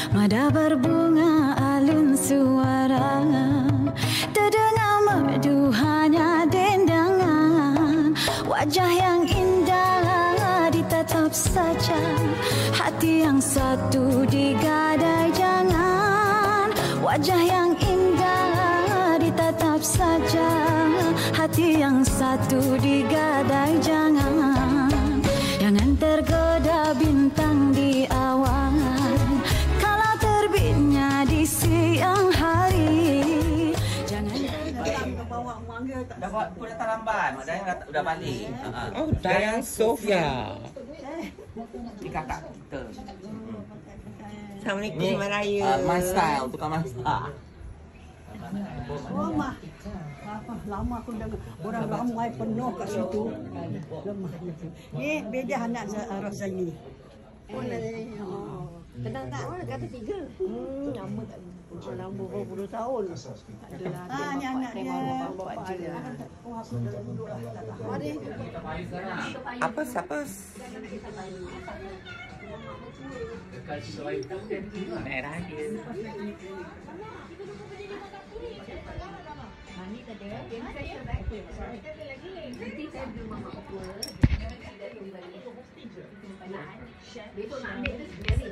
Mada berbunga alun suara, terdengar merdu hanya dendangan. Wajah yang indah ditatap saja, hati yang satu digadai jangan. Wajah yang indah ditatap saja, hati yang satu digadai jangan. Jangan tergoda bintang di awan, kalau terbitnya di siang hari. Jangan Dah aku datang lambat. Mak Dayang dah balik. Oh, Dayang Sofia. Ni kakak kita. Assalamualaikum, Ni Selamat Raya. my style, tukang masak. Oh, Mak. Apa lama aku dengar orang ramai penuh kat situ. Lemah itu. Ni beda anak Rosaini. Oh, Kenal tak? Orang kata 3. Lama tak lama berpuluh tahun. Adalah ni anak dia. bawa dia. Oh, aku dah dulu lah. Mari. Apa siapa? Merah dia. Mani tak ada. Saya lagi. Nanti saya beli mama tua. Besok nak ambil tu sendiri.